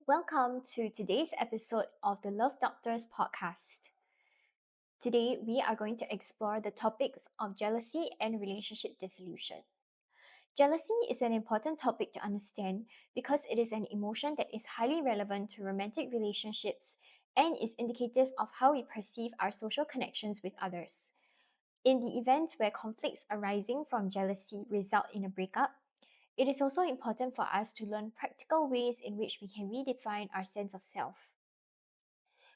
Welcome to today's episode of the Love Doctors podcast. Today, we are going to explore the topics of jealousy and relationship dissolution. Jealousy is an important topic to understand because it is an emotion that is highly relevant to romantic relationships and is indicative of how we perceive our social connections with others. In the event where conflicts arising from jealousy result in a breakup, it is also important for us to learn practical ways in which we can redefine our sense of self.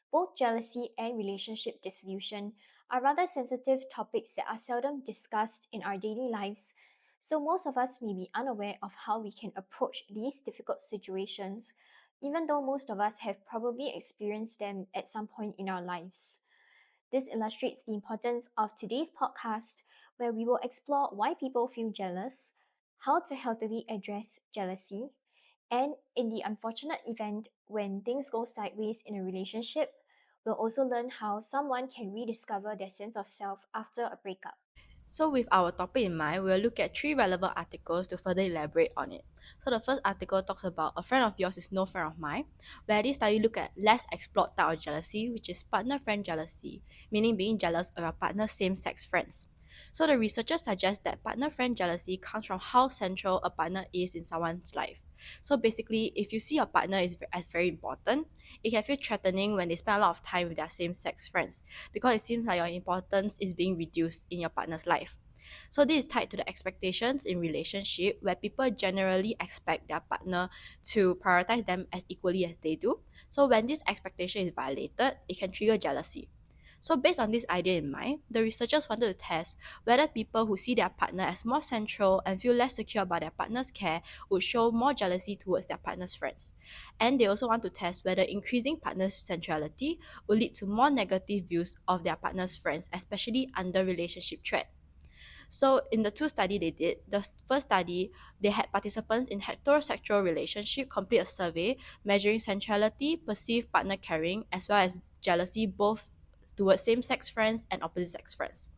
Both jealousy and relationship dissolution are rather sensitive topics that are seldom discussed in our daily lives, so most of us may be unaware of how we can approach these difficult situations, even though most of us have probably experienced them at some point in our lives. This illustrates the importance of today's podcast, where we will explore why people feel jealous, how to healthily address jealousy, and in the unfortunate event when things go sideways in a relationship, we'll also learn how someone can rediscover their sense of self after a breakup. So, with our topic in mind, we'll look at three relevant articles to further elaborate on it. So, the first article talks about a friend of yours is no friend of mine, where this study look at less explored type of jealousy, which is partner-friend jealousy, meaning being jealous of your partner's same-sex friends. So, the researchers suggest that partner-friend jealousy comes from how central a partner is in someone's life. So, basically, if you see your partner as very important, it can feel threatening when they spend a lot of time with their same-sex friends because it seems like your importance is being reduced in your partner's life. So this is tied to the expectations in relationship where people generally expect their partner to prioritize them as equally as they do. So when this expectation is violated, it can trigger jealousy. So based on this idea in mind, the researchers wanted to test whether people who see their partner as more central and feel less secure about their partner's care would show more jealousy towards their partner's friends. And they also want to test whether increasing partner's centrality would lead to more negative views of their partner's friends, especially under relationship threat. So in the two study they did, the first study, they had participants in heterosexual relationship complete a survey measuring centrality, perceived partner caring, as well as jealousy both towards same-sex friends and opposite-sex friends.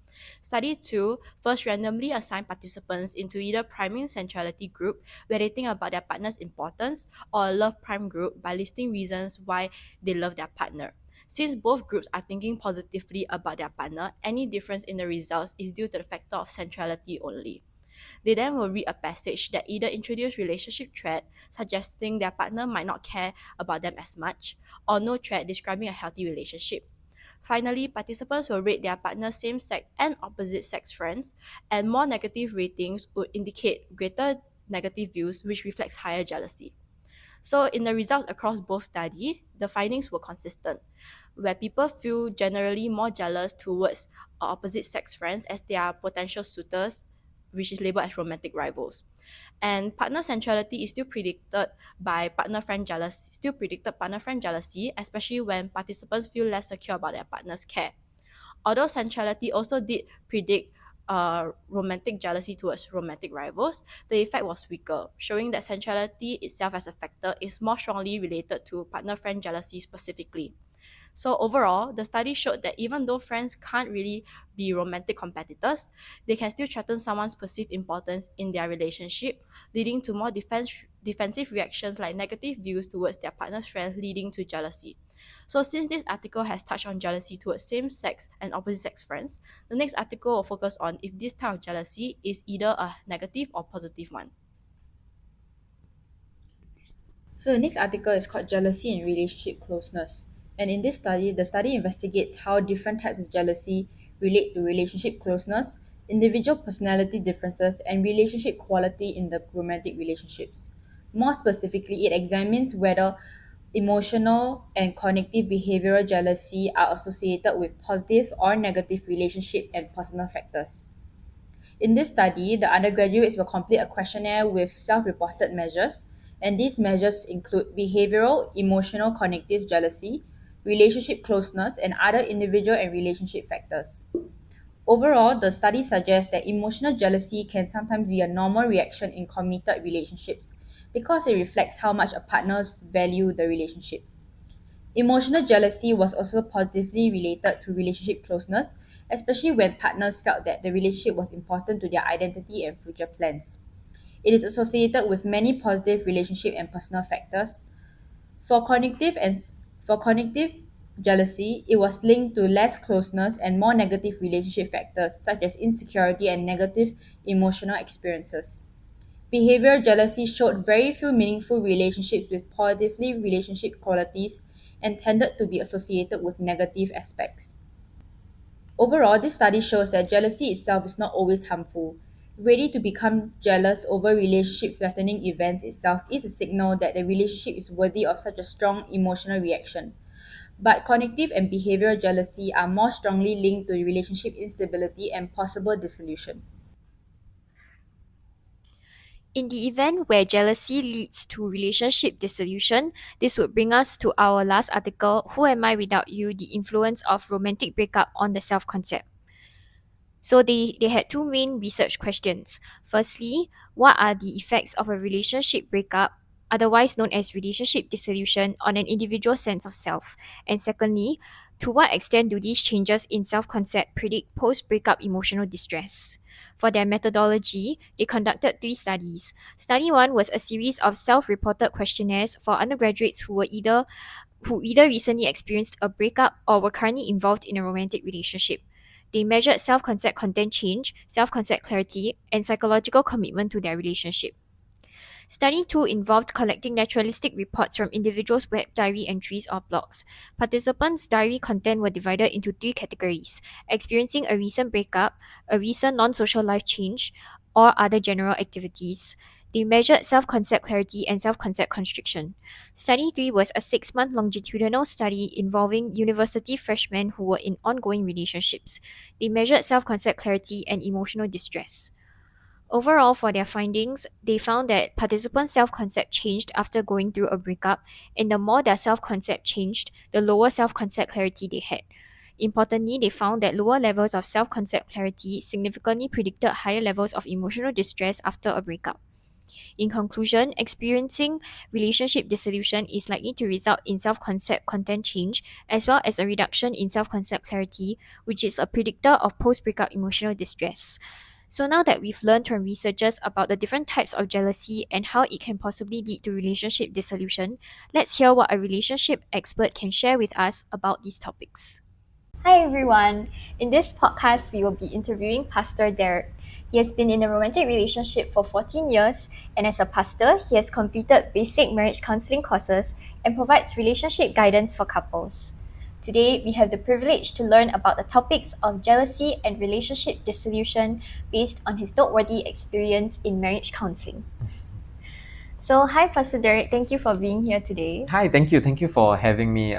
Study 2 first randomly assigned participants into either priming centrality group where they think about their partner's importance or a love prime group by listing reasons why they love their partner. Since both groups are thinking positively about their partner, any difference in the results is due to the factor of centrality only. They then will read a passage that either introduce relationship threat, suggesting their partner might not care about them as much, or no threat describing a healthy relationship. Finally, participants will rate their partner's same-sex and opposite-sex friends, and more negative ratings would indicate greater negative views, which reflects higher jealousy. So in the results across both studies, the findings were consistent, where people feel generally more jealous towards opposite sex friends as they are potential suitors, which is labeled as romantic rivals. And partner centrality is still predicted partner friend jealousy, especially when participants feel less secure about their partner's care. Although centrality also did predict romantic jealousy towards romantic rivals, the effect was weaker, showing that centrality itself as a factor is more strongly related to partner friend jealousy specifically. So overall, the study showed that even though friends can't really be romantic competitors, they can still threaten someone's perceived importance in their relationship, leading to more defensive reactions like negative views towards their partner's friends, leading to jealousy. So since this article has touched on jealousy towards same-sex and opposite-sex friends, the next article will focus on if this type of jealousy is either a negative or positive one. So the next article is called Jealousy and Relationship Closeness. And in this study, the study investigates how different types of jealousy relate to relationship closeness, individual personality differences, and relationship quality in the romantic relationships. More specifically, it examines whether emotional and cognitive behavioral jealousy are associated with positive or negative relationship and personal factors. In this study, the undergraduates will complete a questionnaire with self-reported measures, and these measures include behavioral, emotional, cognitive jealousy, relationship closeness, and other individual and relationship factors. Overall, the study suggests that emotional jealousy can sometimes be a normal reaction in committed relationships because it reflects how much a partners value the relationship. Emotional jealousy was also positively related to relationship closeness, especially when partners felt that the relationship was important to their identity and future plans. It is associated with many positive relationship and personal factors. For cognitive jealousy, it was linked to less closeness and more negative relationship factors such as insecurity and negative emotional experiences. Behavioral jealousy showed very few meaningful relationships with positively relationship qualities and tended to be associated with negative aspects. Overall, this study shows that jealousy itself is not always harmful. Ready to become jealous over relationship threatening events itself is a signal that the relationship is worthy of such a strong emotional reaction. But cognitive and behavioral jealousy are more strongly linked to relationship instability and possible dissolution. In the event where jealousy leads to relationship dissolution, this would bring us to our last article, Who Am I Without You? The Influence of Romantic Breakup on the Self-Concept. So they had two main research questions. Firstly, what are the effects of a relationship breakup, otherwise known as relationship dissolution, on an individual's sense of self? And secondly, to what extent do these changes in self-concept predict post-breakup emotional distress? For their methodology, they conducted 3 studies. Study 1 was a series of self-reported questionnaires for undergraduates who either recently experienced a breakup or were currently involved in a romantic relationship. They measured self-concept content change, self-concept clarity, and psychological commitment to their relationship. Study 2 involved collecting naturalistic reports from individuals' web diary entries or blogs. Participants' diary content were divided into 3 categories: experiencing a recent breakup, a recent non-social life change, or other general activities. They measured self-concept clarity and self-concept constriction. Study 3 was a 6-month longitudinal study involving university freshmen who were in ongoing relationships. They measured self-concept clarity and emotional distress. Overall, for their findings, they found that participants' self-concept changed after going through a breakup, and the more their self-concept changed, the lower self-concept clarity they had. Importantly, they found that lower levels of self-concept clarity significantly predicted higher levels of emotional distress after a breakup. In conclusion, experiencing relationship dissolution is likely to result in self-concept content change as well as a reduction in self-concept clarity, which is a predictor of post-breakup emotional distress. So now that we've learned from researchers about the different types of jealousy and how it can possibly lead to relationship dissolution, let's hear what a relationship expert can share with us about these topics. Hi everyone! In this podcast, we will be interviewing Pastor Derek. He has been in a romantic relationship for 14 years, and as a pastor, he has completed basic marriage counseling courses and provides relationship guidance for couples. Today, we have the privilege to learn about the topics of jealousy and relationship dissolution based on his noteworthy experience in marriage counseling. So, hi, Pastor Derek. Thank you for being here today. Hi, thank you. Thank you for having me.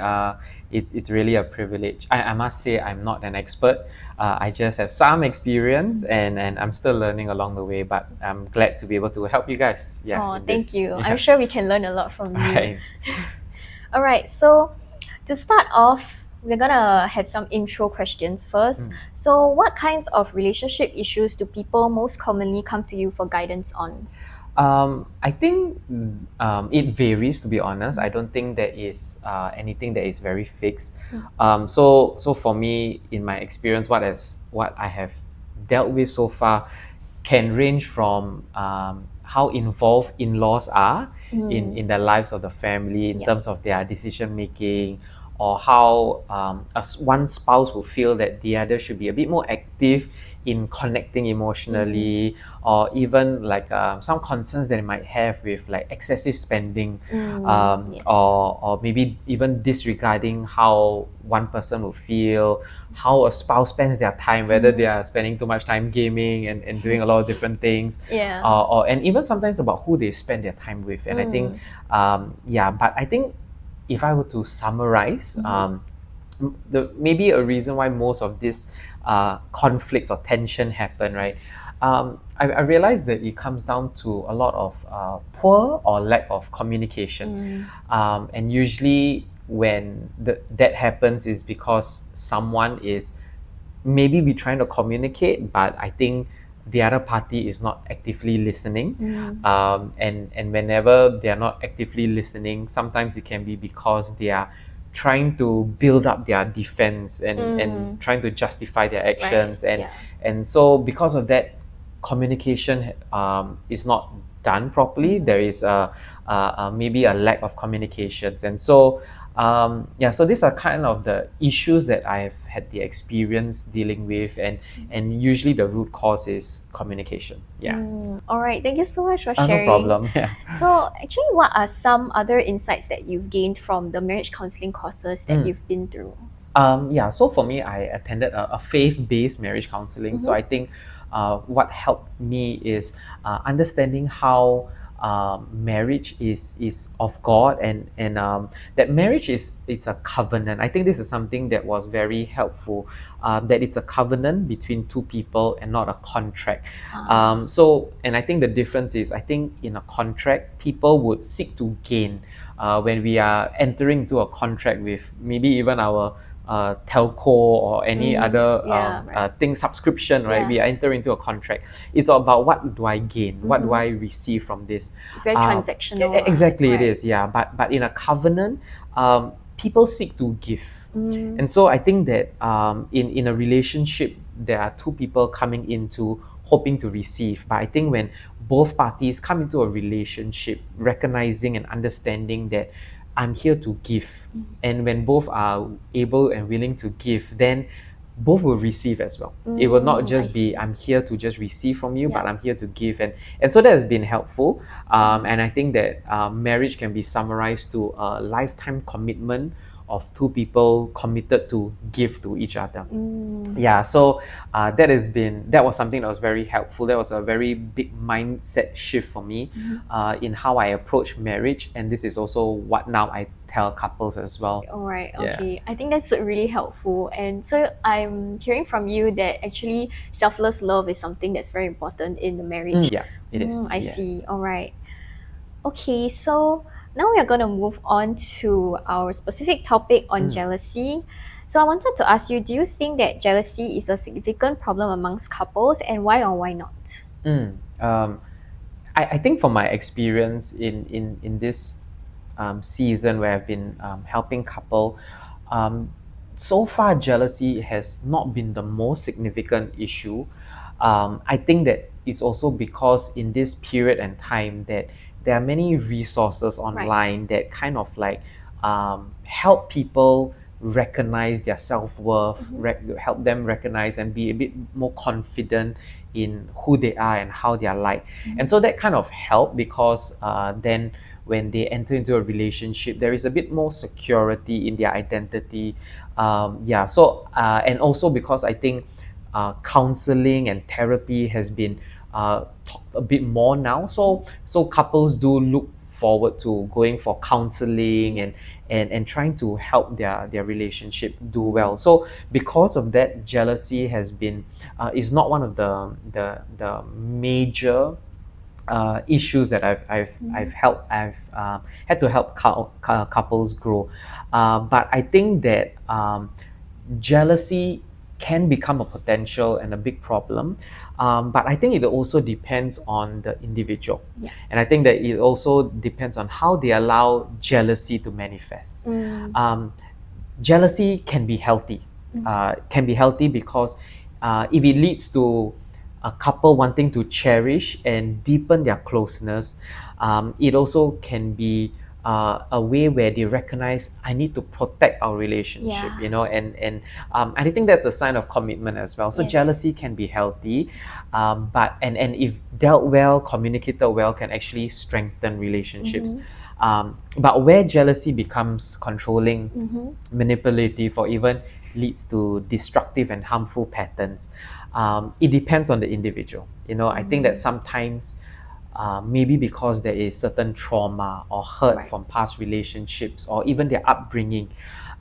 It's really a privilege. I must say I'm not an expert. I just have some experience and I'm still learning along the way, but I'm glad to be able to help you guys. Yeah. Oh, thank this. you. Yeah. I'm sure we can learn a lot from you. Right. All right. So, to start off, we're gonna have some intro questions first. So, what kinds of relationship issues do people most commonly come to you for guidance on? I think it varies, to be honest. I don't think there is anything that is very fixed. So for me, in my experience, what I have dealt with so far can range from how involved in-laws are in the lives of the family in terms of their decision making, or how one spouse will feel that the other should be a bit more active in connecting emotionally, or even like some concerns that they might have with like excessive spending, or maybe even disregarding how one person will feel, how a spouse spends their time, whether they are spending too much time gaming and doing a lot of different things, and even sometimes about who they spend their time with. And I think but I think if I were to summarize, maybe a reason why most of these conflicts or tension happen, right? I realized that it comes down to a lot of poor or lack of communication. And usually when that happens is because someone is maybe be trying to communicate, but I think the other party is not actively listening. And whenever they are not actively listening, sometimes it can be because they are trying to build up their defense and trying to justify their actions. And so because of that, communication is not done properly. There is maybe a lack of communications, and so so these are kind of the issues that I've had the experience dealing with, and usually the root cause is communication. Yeah. All right. Thank you so much for No sharing. problem. Yeah. So, actually, what are some other insights that you've gained from the marriage counseling courses that you've been through? So for me, I attended a faith-based marriage counseling. So I think what helped me is understanding how marriage is of God, and that marriage it's a covenant. I think this is something that was very helpful. That it's a covenant between two people and not a contract. And I think the difference is, I think in a contract, people would seek to gain. When we are entering into a contract with maybe even our telco or any other thing, subscription, right? Yeah. We enter into a contract. It's all about what do I gain, what do I receive from this. It's very transactional. Exactly, right? It is. Yeah, but in a covenant, people seek to give, and so I think that in a relationship, there are two people coming into hoping to receive. But I think when both parties come into a relationship, recognizing and understanding that I'm here to give, and when both are able and willing to give, then both will receive as well. It will not just be I'm here to just receive from you, but I'm here to give, and so that has been helpful. And I think that marriage can be summarized to a lifetime commitment of two people committed to give to each other. Yeah, so that was something that was very helpful. That was a very big mindset shift for me in how I approach marriage, and this is also what now I tell couples as well. All right, Yeah. okay. I think that's really helpful. And so I'm hearing from you that actually selfless love is something that's very important in the marriage. Yeah, it is. I yes. see. All right. Okay, so now we are going to move on to our specific topic on jealousy. So I wanted to ask you, do you think that jealousy is a significant problem amongst couples, and why or why not? I think from my experience in this season where I've been helping couple, so far jealousy has not been the most significant issue. I think that it's also because in this period and time that there are many resources online that kind of like help people recognize their self-worth, help them recognize and be a bit more confident in who they are and how they are like. And so that kind of help, because then when they enter into a relationship, there is a bit more security in their identity. And also because I think counseling and therapy has been talked a bit more now. So couples do look forward to going for counseling and trying to help their relationship do well. So because of that, jealousy has been is not one of the major issues that I've had to help couples grow. But I think that jealousy can become a potential and a big problem. But I think it also depends on the individual. And I think that it also depends on how they allow jealousy to manifest. Jealousy can be healthy. Can be healthy because if it leads to a couple wanting to cherish and deepen their closeness, it also can be a way where they recognize I need to protect our relationship, and I think that's a sign of commitment as well. So jealousy can be healthy, but if dealt well, communicated well, can actually strengthen relationships. But where jealousy becomes controlling, manipulative, or even leads to destructive and harmful patterns, it depends on the individual. I think that sometimes maybe because there is certain trauma or hurt from past relationships or even their upbringing,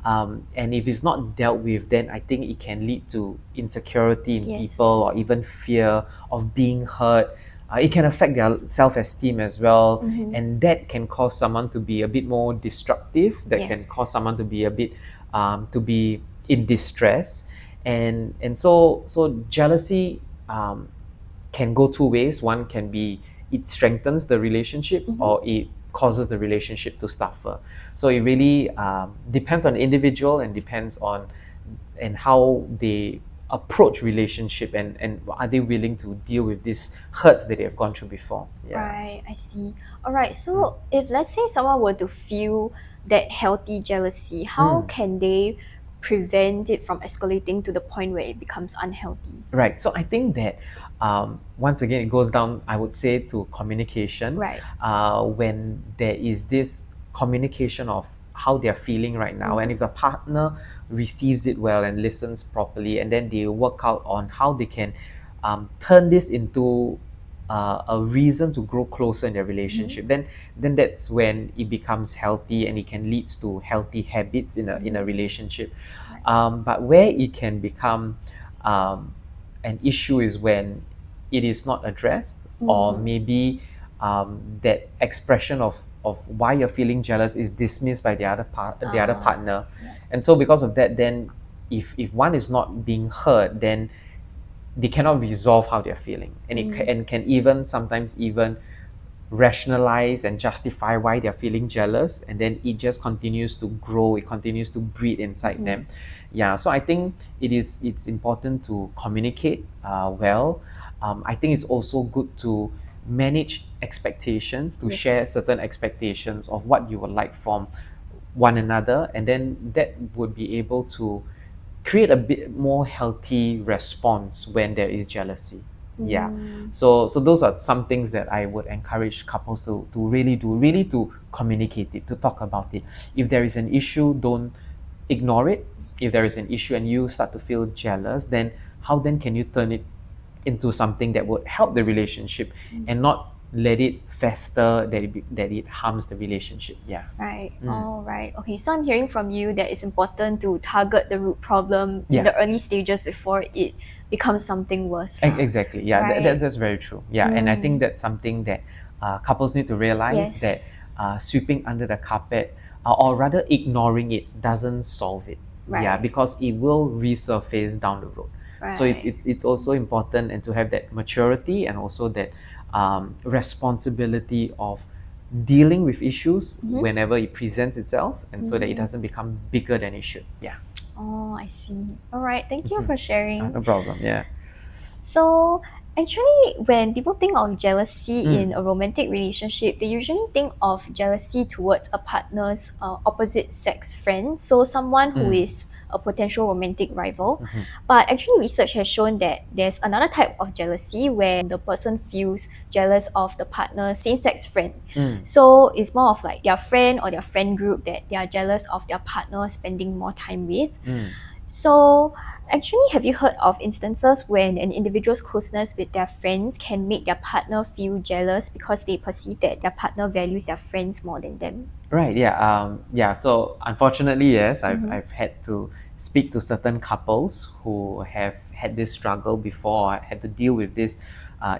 and if it's not dealt with, then I think it can lead to insecurity in people, or even fear of being hurt. It can affect their self-esteem as well, and that can cause someone to be a bit more destructive. That can cause someone to be a bit to be in distress, and so jealousy can go two ways. One can be it strengthens the relationship, or it causes the relationship to suffer. So it really depends on the individual and depends on and how they approach relationship, and are they willing to deal with these hurts that they have gone through before. Yeah. Right, I see. All right, so if let's say someone were to feel that healthy jealousy, how can they prevent it from escalating to the point where it becomes unhealthy? Right. So I think that once again it goes down, I would say, to communication. Right. When there is this communication of how they're feeling right now, and if the partner receives it well and listens properly, and then they work out on how they can turn this into a reason to grow closer in their relationship, then that's when it becomes healthy and it can lead to healthy habits in a relationship. But where it can become an issue is when it is not addressed, or maybe that expression of why you're feeling jealous is dismissed by the other partner. And so because of that, then if one is not being heard, then they cannot resolve how they're feeling, and it can even sometimes even rationalize and justify why they're feeling jealous, and then it just continues to grow, it continues to breed inside them. So I think it's important to communicate well. I think it's also good to manage expectations, to share certain expectations of what you would like from one another, and then that would be able to create a bit more healthy response when there is jealousy. So those are some things that I would encourage couples to really do, really to communicate it, to talk about it. If there is an issue, don't ignore it. If there is an issue and you start to feel jealous, then how then can you turn it into something that would help the relationship, and not let it fester, that it harms the relationship. Right. All right. Okay, so I'm hearing from you that it's important to target the root problem in the early stages before it becomes something worse. Exactly. Right. That's very true. And I think that's something that couples need to realize, that sweeping under the carpet, or rather ignoring it, doesn't solve it. Because it will resurface down the road. So it's also important, and to have that maturity, and also that responsibility of dealing with issues whenever it presents itself, and so that it doesn't become bigger than it should. Oh, I see. All right. Thank you for sharing. No problem. So actually, when people think of jealousy in a romantic relationship, they usually think of jealousy towards a partner's opposite sex friend, so someone who is a potential romantic rival. But actually, research has shown that there's another type of jealousy where the person feels jealous of the partner's same-sex friend. So it's more of like their friend or their friend group that they are jealous of their partner spending more time with. So actually, have you heard of instances when an individual's closeness with their friends can make their partner feel jealous because they perceive that their partner values their friends more than them? Right. So unfortunately, yes, I've had to speak to certain couples who have had this struggle before, had to deal with this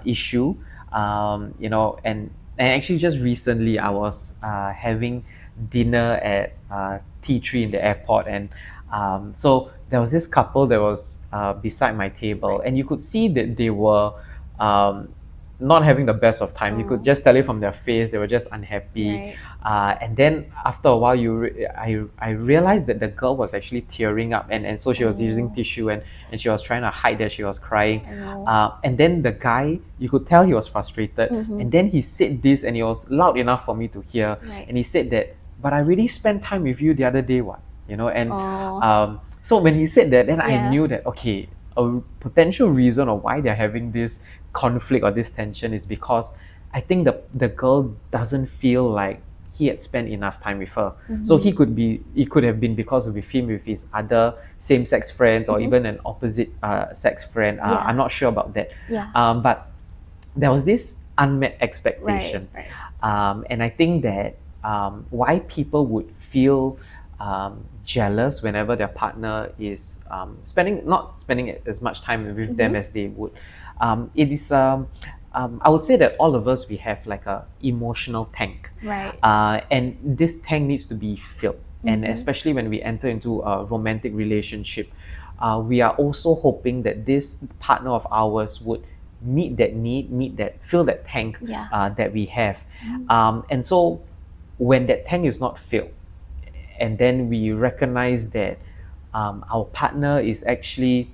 issue. And actually, just recently, I was having dinner at T3 in the airport, and so there was this couple that was beside my table, and you could see that they were not having the best of time. You could just tell it from their face; they were just unhappy. And then after a while, I realized that the girl was actually tearing up, and so she was using tissue, and she was trying to hide that she was crying. And then the guy, you could tell he was frustrated, and then he said this, and it was loud enough for me to hear. And he said that, "But I really spent time with you the other day, what?" And so when he said that, then I knew that, okay, a potential reason of why they're having this conflict or this tension is because I think the girl doesn't feel like he had spent enough time with her. So it could have been because with his other same-sex friends, or even an opposite sex friend. I'm not sure about that. But there was this unmet expectation. And I think that why people would feel jealous whenever their partner is not spending as much time with them as they would. It is I would say that all of us, we have like a emotional tank, and this tank needs to be filled. And especially when we enter into a romantic relationship, we are also hoping that this partner of ours would meet that need, fill that tank that we have. And so when that tank is not filled, and then we recognize that our partner is actually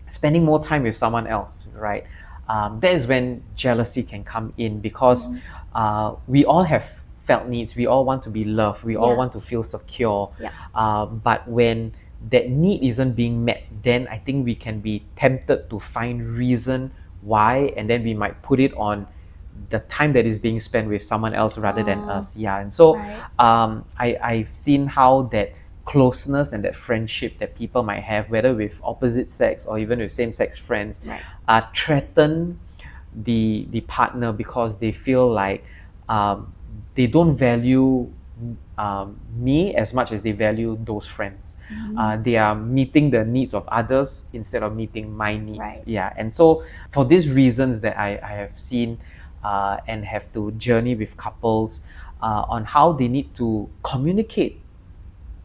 spending more time with someone else, right? That is when jealousy can come in, because we all have felt needs. We all want to be loved. We all Yeah. want to feel secure. Yeah. But when that need isn't being met, then I think we can be tempted to find reason why, and then we might put it on the time that is being spent with someone else rather than us. Yeah. And so Right. I've seen how that closeness and that friendship that people might have, whether with opposite sex or even with same-sex friends, Right. threaten the partner, because they feel like they don't value me as much as they value those friends. They are meeting the needs of others instead of meeting my needs. Right. Yeah. And so for these reasons that I have seen and have to journey with couples on how they need to communicate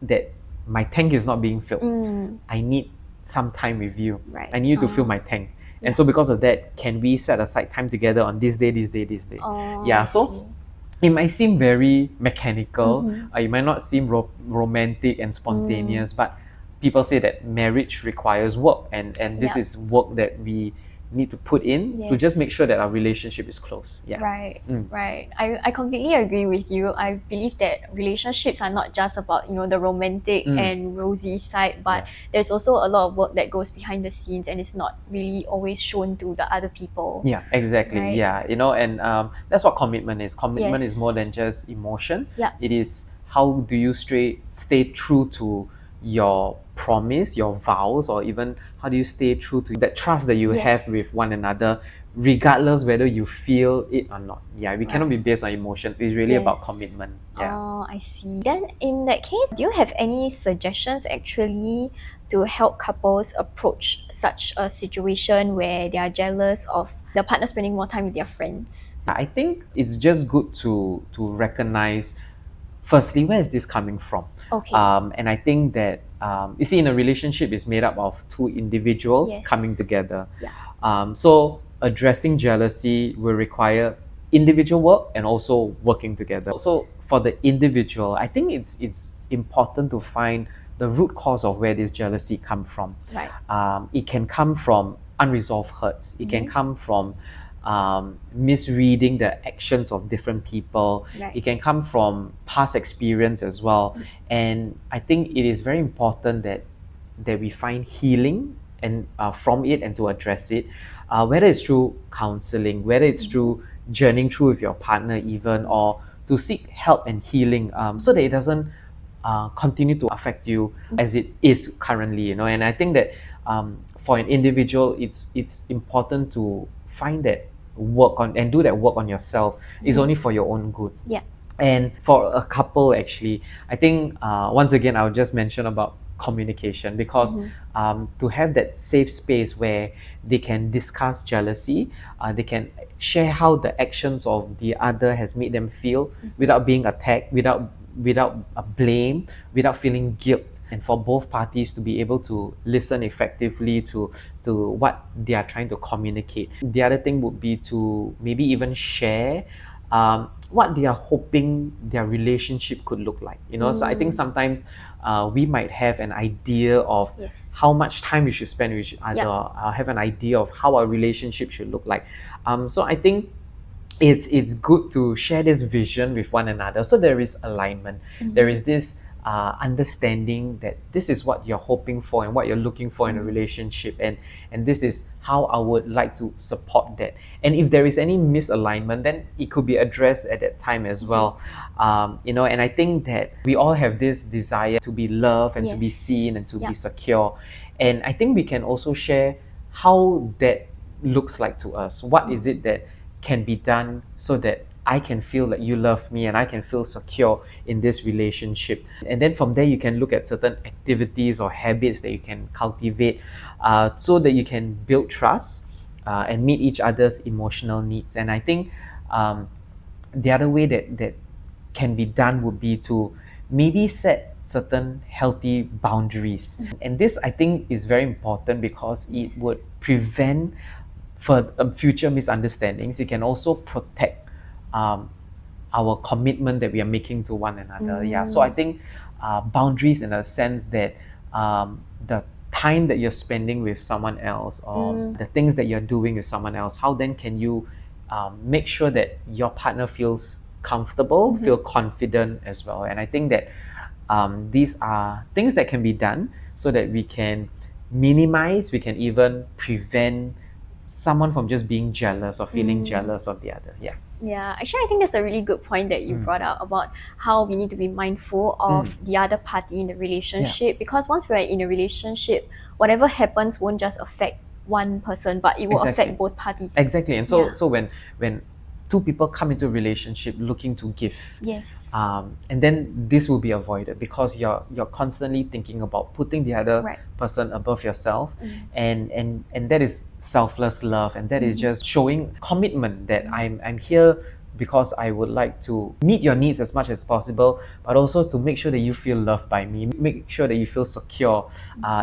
that my tank is not being filled. I need some time with you. Right. I need you to fill my tank. Yeah. And so because of that, can we set aside time together on this day, this day, this day? Yeah. I So see. it might seem very mechanical. It might not seem romantic and spontaneous, but people say that marriage requires work, and this Yeah. is work that we need to put in to just make Yes. sure that our relationship is close. Yeah. Right, right. I completely agree with you. I believe that relationships are not just about, the romantic and rosy side, but there's also a lot of work that goes behind the scenes, and it's not really always shown to the other people. Yeah, exactly. Right. Yeah, and that's what commitment is. Commitment is Yes. more than just emotion. Yeah. It is how do you stay true to your promise, your vows, or even how do you stay true to that trust that you have Yes. with one another, regardless whether you feel it or not. Yeah, we cannot be Right. based on emotions. It's really about Yes. commitment. Yeah. Oh, I see. Then in that case, do you have any suggestions actually to help couples approach such a situation where they are jealous of the partner spending more time with their friends? I think it's just good to recognize, firstly, where is this coming from? Okay. And I think that you see, in a relationship is made up of two individuals Yes. coming together. Yeah. So addressing jealousy will require individual work and also working together. So for the individual, I think it's important to find the root cause of where this jealousy come from. Right. It can come from unresolved hurts. It can come from misreading the actions of different people. Right. It can come from past experience as well. And I think it is very important that we find healing and from it, and to address it, whether it's through counseling, whether it's through journeying through with your partner even, or to seek help and healing, so that it doesn't continue to affect you as it is currently. And I think that for an individual, it's important to find that work on and do that work on yourself. Is only for your own good. Yeah. And for a couple, actually, I think once again I'll just mention about communication, because to have that safe space where they can discuss jealousy, they can share how the actions of the other has made them feel without being attacked, without a blame, without feeling guilt, and for both parties to be able to listen effectively to what they are trying to communicate. The other thing would be to maybe even share what they are hoping their relationship could look like. So I think sometimes we might have an idea of Yes. how much time we should spend with each other, Yeah. have an idea of how our relationship should look like. So I think it's good to share this vision with one another, so there is alignment. There is this understanding that this is what you're hoping for and what you're looking for in a relationship, and this is how I would like to support that. And if there is any misalignment, then it could be addressed at that time as well. And I think that we all have this desire to be loved and to be Yes. seen and to Yeah. be secure. And I think we can also share how that looks like to us. What is it that can be done so that I can feel that you love me and I can feel secure in this relationship? And then from there, you can look at certain activities or habits that you can cultivate so that you can build trust and meet each other's emotional needs. And I think the other way that can be done would be to maybe set certain healthy boundaries. And this, I think, is very important because it would prevent for future misunderstandings. It can also protect our commitment that we are making to one another. Yeah. So I think boundaries, in a sense that the time that you're spending with someone else, or the things that you're doing with someone else, how then can you make sure that your partner feels comfortable, feel confident as well? And I think that these are things that can be done so that we can minimize, we can even prevent someone from just being jealous or feeling jealous of the other. Yeah, actually, I think that's a really good point that you brought up about how we need to be mindful of the other party in the relationship, because once we're in a relationship, whatever happens won't just affect one person, but it will affect both parties. Exactly. And so when two people come into a relationship looking to give, Yes. and then this will be avoided because you're constantly thinking about putting the other person above yourself, and that is selfless love, and that is just showing commitment that I'm here because I would like to meet your needs as much as possible, but also to make sure that you feel loved by me, make sure that you feel secure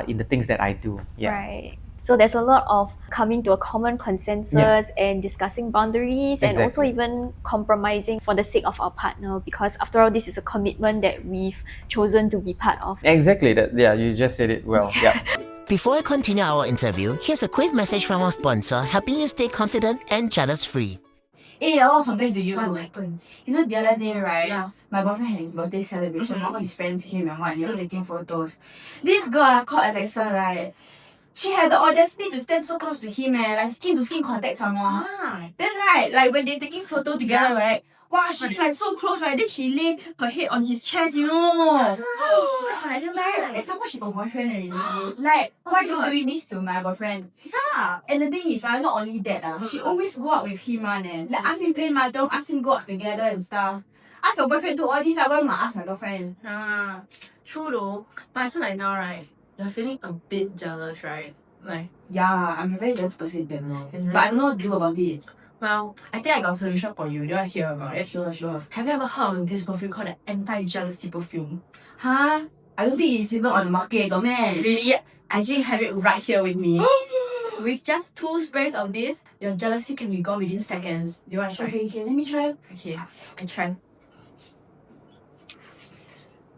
in the things that I do. Right. So there's a lot of coming to a common consensus and discussing boundaries, and also even compromising for the sake of our partner, because after all, this is a commitment that we've chosen to be part of. Exactly. You just said it well. Yeah. Before I continue our interview, here's a quick message from our sponsor, helping you stay confident and jealous-free. Hey, I want to complain to you. What happened? You know, the other day, right? My boyfriend had his birthday celebration. All his friends came and taking photos. This girl called Alexa, right? She had the audacity to stand so close to him, like skin to skin contact someone. Then, right, like when they're taking photo together, right? Wow, she's like so close, right? Then she lay her head on his chest, you know. And somehow she got boyfriend already. Like, why you doing this to my boyfriend? Yeah. And the thing is, not only that, she always go out with him, Like, ask him play mahjong, ask him go out together and stuff. Ask your boyfriend do all this, why must ask my girlfriend? True though, but I feel like now, right, you're feeling a bit jealous, right? Like, yeah, I'm a very jealous person, but I don't know what to do about it. Well, I think I got a solution for you. Do you want to hear about it? Sure. Have you ever heard of this perfume called the anti-jealousy perfume? Huh? I don't think it's even on the market, man. Really? I actually have it right here with me. With just 2 sprays of this, your jealousy can be gone within seconds. Do you want to try? Okay, let me try. Okay, I try.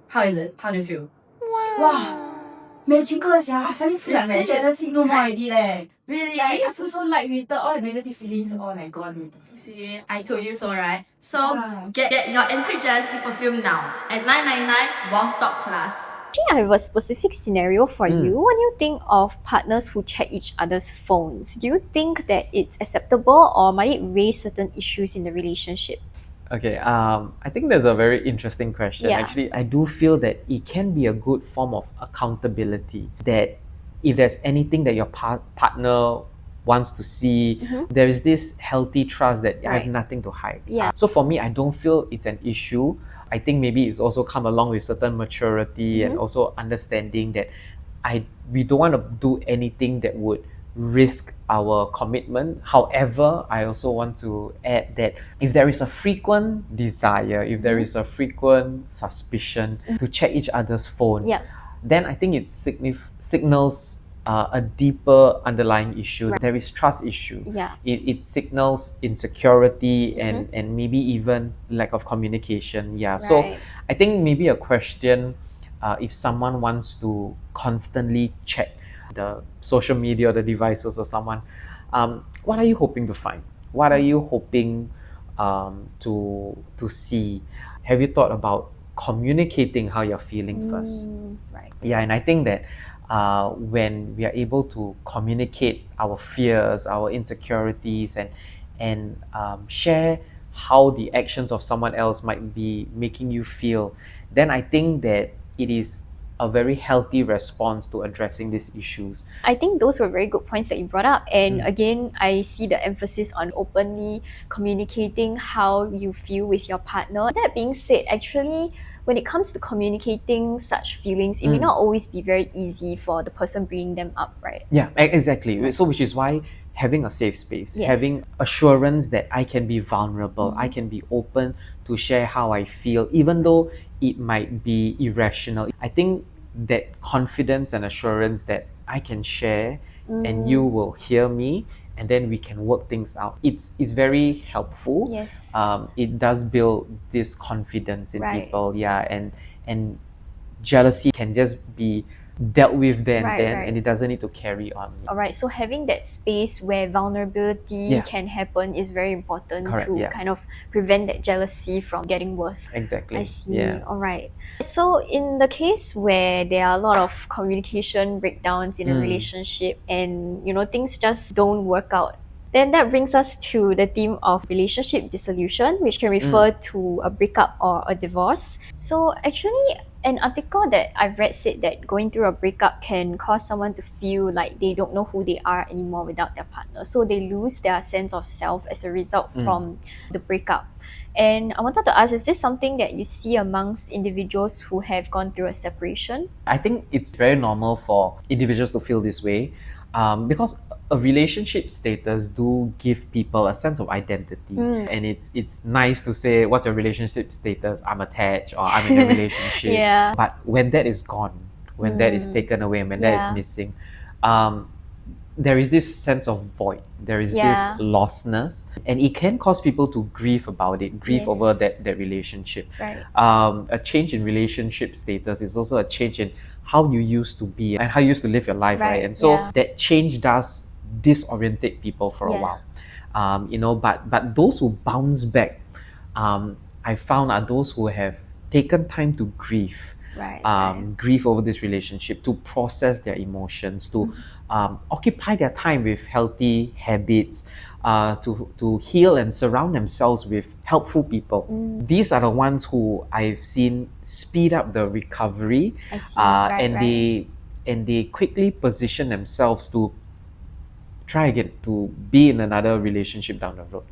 How is it? How do you feel? Wow. Magical, I suddenly feel like my jealousy no more already, Really? Like, I feel so light-weighted, all the negative feelings all like gone. See, I told you so, right? So, get your anti-jealousy perfume now at $9.99 while stocks last. Actually, I have a specific scenario for you. What do you think of partners who check each other's phones? Do you think that it's acceptable, or might it raise certain issues in the relationship? Okay, I think that's a very interesting question. Yeah. Actually, I do feel that it can be a good form of accountability. That if there's anything that your partner wants to see, there is this healthy trust that I have nothing to hide. Yeah. So for me, I don't feel it's an issue. I think maybe it's also come along with certain maturity and also understanding that we don't want to do anything that would risk our commitment. However, I also want to add that if there is a frequent desire, if there is a frequent suspicion to check each other's phone, then I think it signals a deeper underlying issue. There is trust issue. It signals insecurity and maybe even lack of communication. So I think maybe a question, if someone wants to constantly check the social media or the devices of someone, what are you hoping to find? What are you hoping to see? Have you thought about communicating how you're feeling first? And I think that when we are able to communicate our fears, our insecurities, and share how the actions of someone else might be making you feel, then I think that it is a very healthy response to addressing these issues. I think those were very good points that you brought up. And again, I see the emphasis on openly communicating how you feel with your partner. That being said, actually, when it comes to communicating such feelings, it may not always be very easy for the person bringing them up, right? Yeah, exactly. So which is why having a safe space, having assurance that I can be vulnerable, I can be open to share how I feel, even though it might be irrational. I think that confidence and assurance that I can share and you will hear me, and then we can work things out. It's very helpful. It does build this confidence in people. And jealousy can just be dealt with there and Right, then, right. and it doesn't need to carry on. All right, so having that space where vulnerability Yeah. can happen is very important Correct, to yeah. kind of prevent that jealousy from getting worse. Exactly. I see. Yeah. All right. So in the case where there are a lot of communication breakdowns in a relationship and things just don't work out, then that brings us to the theme of relationship dissolution, which can refer to a breakup or a divorce. So actually, an article that I've read said that going through a breakup can cause someone to feel like they don't know who they are anymore without their partner. So they lose their sense of self as a result from the breakup. And I wanted to ask, is this something that you see amongst individuals who have gone through a separation? I think it's very normal for individuals to feel this way, because a relationship status do give people a sense of identity, and it's nice to say, what's your relationship status? I'm attached, or I'm in a relationship. Yeah. But when that is gone, when that is taken away, when that is missing, there is this sense of void. There is this lostness, and it can cause people to grieve about it, grieve over that relationship. Right. A change in relationship status is also a change in how you used to be and how you used to live your life, right? And so that change does disorientate people for a while. But those who bounce back, I found, are those who have taken time to grieve. Grieve over this relationship, to process their emotions, to occupy their time with healthy habits, to heal and surround themselves with helpful people. These are the ones who I've seen speed up the recovery, I see. and they quickly position themselves to try again, to be in another relationship down the road.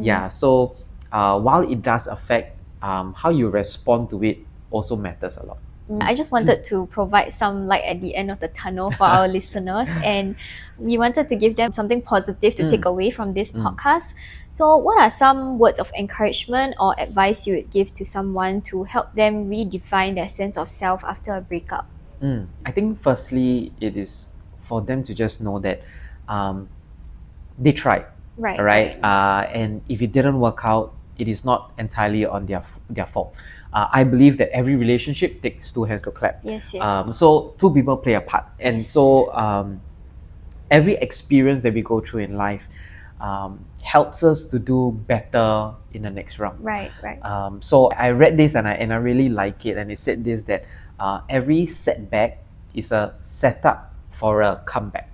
Yeah, so while it does affect how you respond to it, also matters a lot. I just wanted to provide some light at the end of the tunnel for our listeners, and we wanted to give them something positive to take away from this podcast. So what are some words of encouragement or advice you would give to someone to help them redefine their sense of self after a breakup? I think firstly, it is for them to just know that they tried, Right. And if it didn't work out, it is not entirely on their fault. I believe that every relationship takes two hands to clap. Yes. So two people play a part, and so every experience that we go through in life helps us to do better in the next round. Right. So I read this and I really like it, and it said this, that every setback is a setup for a comeback.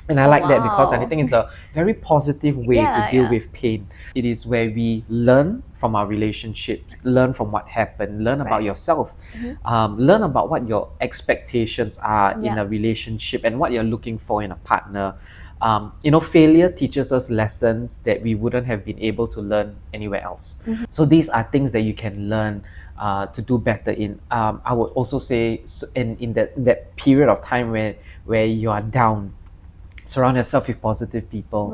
And I like that because I think it's a very positive way to deal with pain. It is where we learn from our relationship, learn from what happened, learn about yourself, learn about what your expectations are in a relationship and what you're looking for in a partner. Failure teaches us lessons that we wouldn't have been able to learn anywhere else. So these are things that you can learn to do better in. I would also say, in that period of time where you are down, surround yourself with positive people,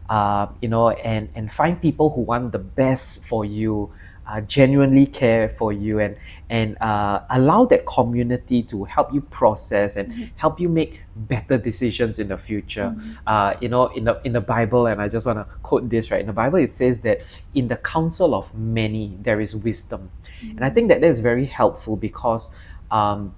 and find people who want the best for you, genuinely care for you, and allow that community to help you process and help you make better decisions in the future. In the Bible, and I just want to quote this, right? In the Bible, it says that in the counsel of many there is wisdom, and I think that is very helpful because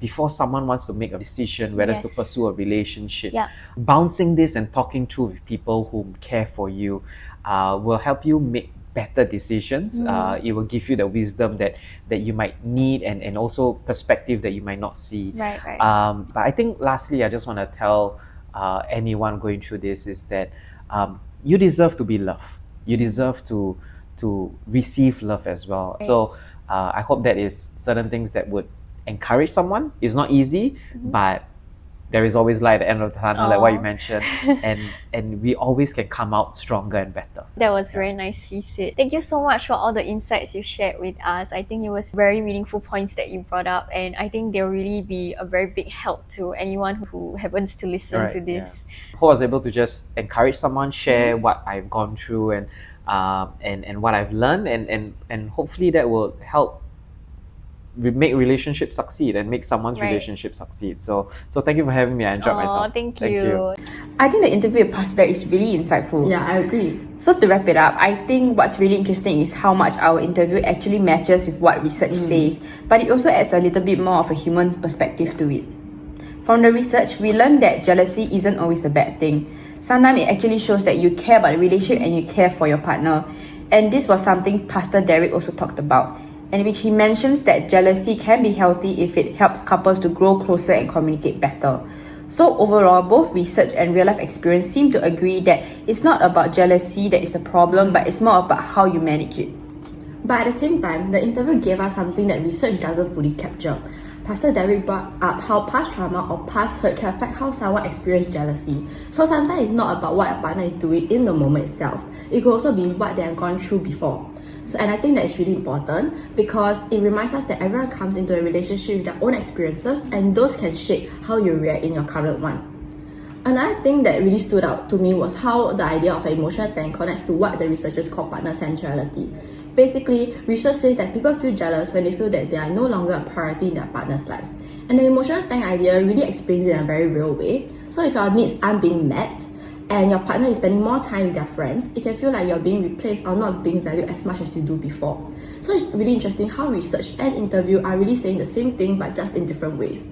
before someone wants to make a decision whether to pursue a relationship, bouncing this and talking through with people who care for you will help you make better decisions. It will give you the wisdom that you might need, and also perspective that you might not see. Right. But I think lastly, I just want to tell anyone going through this is that you deserve to be loved. You deserve to receive love as well. So I hope that is certain things that would encourage someone. It's not easy, but there is always light at the end of the tunnel, like what you mentioned, and we always can come out stronger and better. That was very nicely said. Thank you so much for all the insights you shared with us. I think it was very meaningful points that you brought up, and I think they'll really be a very big help to anyone who happens to listen to this. Hope I was able to just encourage someone, share what I've gone through and what I've learned, and hopefully that will help make relationships succeed and make someone's relationship succeed. So thank you for having me. I enjoyed myself. Thank you. I think the interview with Pastor is really insightful. Yeah, I agree. So to wrap it up, I think what's really interesting is how much our interview actually matches with what research says, but it also adds a little bit more of a human perspective to it. From the research, we learned that jealousy isn't always a bad thing. Sometimes it actually shows that you care about the relationship and you care for your partner. And this was something Pastor Derek also talked about, in which he mentions that jealousy can be healthy if it helps couples to grow closer and communicate better. So overall, both research and real life experience seem to agree that it's not about jealousy that is the problem, but it's more about how you manage it. But at the same time, the interview gave us something that research doesn't fully capture. Pastor Derek brought up how past trauma or past hurt can affect how someone experiences jealousy. So sometimes it's not about what a partner is doing in the moment itself. It could also be what they have gone through before. And I think that is really important because it reminds us that everyone comes into a relationship with their own experiences, and those can shape how you react in your current one. Another thing that really stood out to me was how the idea of an emotional tank connects to what the researchers call partner centrality. Basically, research says that people feel jealous when they feel that they are no longer a priority in their partner's life. And the emotional tank idea really explains it in a very real way. So if your needs aren't being met, and your partner is spending more time with their friends, it can feel like you're being replaced or not being valued as much as you do before. So it's really interesting how research and interview are really saying the same thing but just in different ways.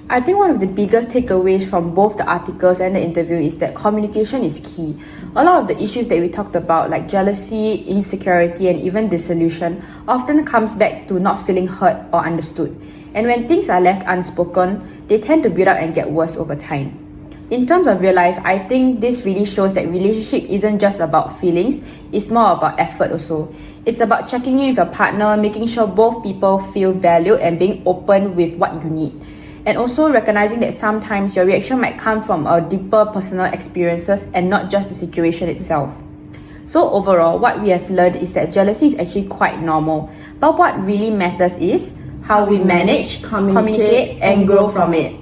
I think one of the biggest takeaways from both the articles and the interview is that communication is key. A lot of the issues that we talked about, like jealousy, insecurity, and even dissolution, often comes back to not feeling heard or understood. And when things are left unspoken, they tend to build up and get worse over time. In terms of real life, I think this really shows that relationship isn't just about feelings, it's more about effort also. It's about checking in with your partner, making sure both people feel valued and being open with what you need. And also recognizing that sometimes your reaction might come from a deeper personal experiences and not just the situation itself. So overall, what we have learned is that jealousy is actually quite normal. But what really matters is how we manage, communicate, and grow from it.